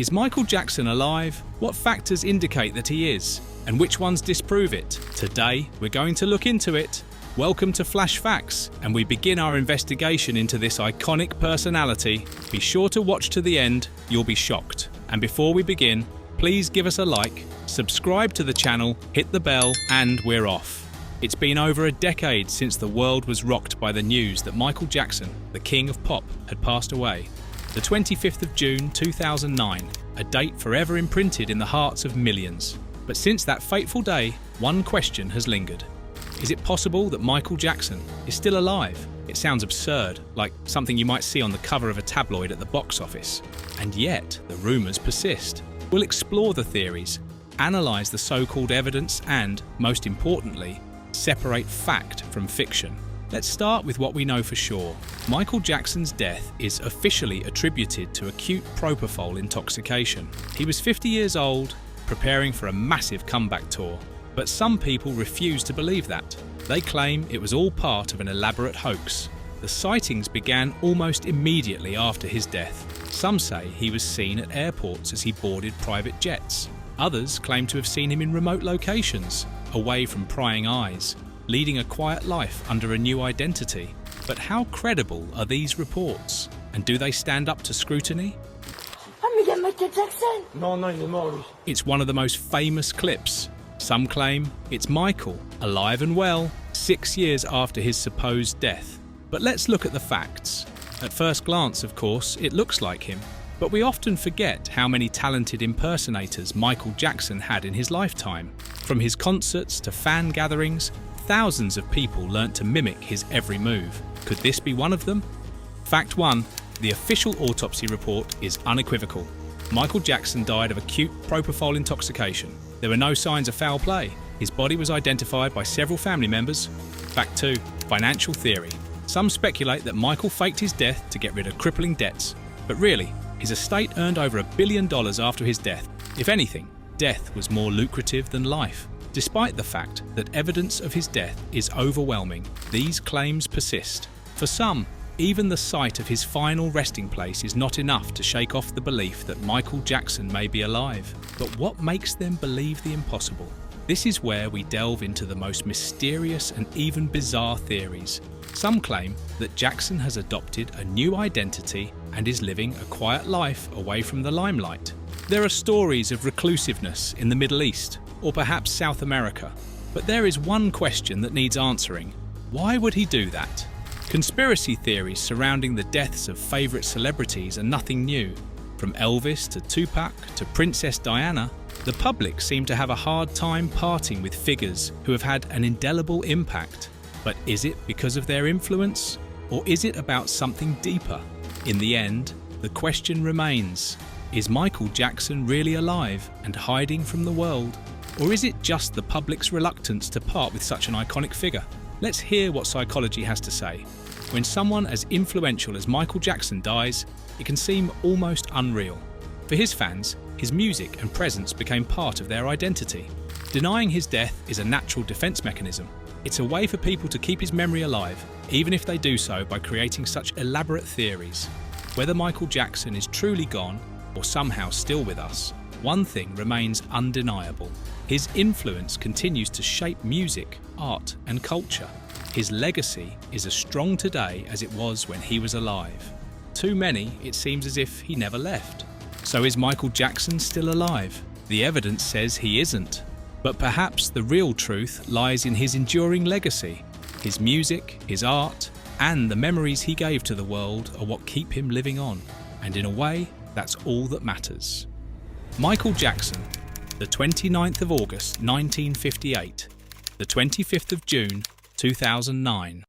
Is Michael Jackson alive? What factors indicate that he is? And which ones disprove it? Today, we're going to look into it. Welcome to FlashFacts, and we begin our investigation into this iconic personality. Be sure to watch to the end, you'll be shocked. And before we begin, please give us a like, subscribe to the channel, hit the bell, and we're off. It's been over a decade since the world was rocked by the news that Michael Jackson, the king of pop, had passed away. The 25th of June 2009, a date forever imprinted in the hearts of millions. But since that fateful day, one question has lingered. Is it possible that Michael Jackson is still alive? It sounds absurd, like something you might see on the cover of a tabloid at the box office. And yet, the rumours persist. We'll explore the theories, analyse the so-called evidence and, most importantly, separate fact from fiction. Let's start with what we know for sure. Michael Jackson's death is officially attributed to acute propofol intoxication. He was 50 years old, preparing for a massive comeback tour. But some people refuse to believe that. They claim it was all part of an elaborate hoax. The sightings began almost immediately after his death. Some say he was seen at airports as he boarded private jets. Others claim to have seen him in remote locations, away from prying eyes, leading a quiet life under a new identity. But how credible are these reports? And do they stand up to scrutiny? Michael Jackson! Non, il est mort, lui. It's one of the most famous clips. Some claim it's Michael, alive and well, 6 years after his supposed death. But let's look at the facts. At first glance, of course, it looks like him. But we often forget how many talented impersonators Michael Jackson had in his lifetime. From his concerts to fan gatherings, thousands of people learnt to mimic his every move. Could this be one of them? Fact 1. The official autopsy report is unequivocal. Michael Jackson died of acute propofol intoxication. There were no signs of foul play. His body was identified by several family members. Fact 2. Financial theory. Some speculate that Michael faked his death to get rid of crippling debts. But really, his estate earned over $1 billion after his death. If anything, death was more lucrative than life. Despite the fact that evidence of his death is overwhelming, these claims persist. For some, even the sight of his final resting place is not enough to shake off the belief that Michael Jackson may be alive. But what makes them believe the impossible? This is where we delve into the most mysterious and even bizarre theories. Some claim that Jackson has adopted a new identity and is living a quiet life away from the limelight. There are stories of reclusiveness in the Middle East, or perhaps South America. But there is one question that needs answering. Why would he do that? Conspiracy theories surrounding the deaths of favourite celebrities are nothing new. From Elvis to Tupac to Princess Diana, the public seem to have a hard time parting with figures who have had an indelible impact. But is it because of their influence? Or is it about something deeper? In the end, the question remains, is Michael Jackson really alive and hiding from the world? Or is it just the public's reluctance to part with such an iconic figure? Let's hear what psychology has to say. When someone as influential as Michael Jackson dies, it can seem almost unreal. For his fans, his music and presence became part of their identity. Denying his death is a natural defense mechanism. It's a way for people to keep his memory alive, even if they do so by creating such elaborate theories. Whether Michael Jackson is truly gone or somehow still with us, one thing remains undeniable. His influence continues to shape music, art, and culture. His legacy is as strong today as it was when he was alive. Too many, it seems as if he never left. So is Michael Jackson still alive? The evidence says he isn't. But perhaps the real truth lies in his enduring legacy. His music, his art, and the memories he gave to the world are what keep him living on. And in a way, that's all that matters. Michael Jackson, the 29th of August 1958, the 25th of June 2009.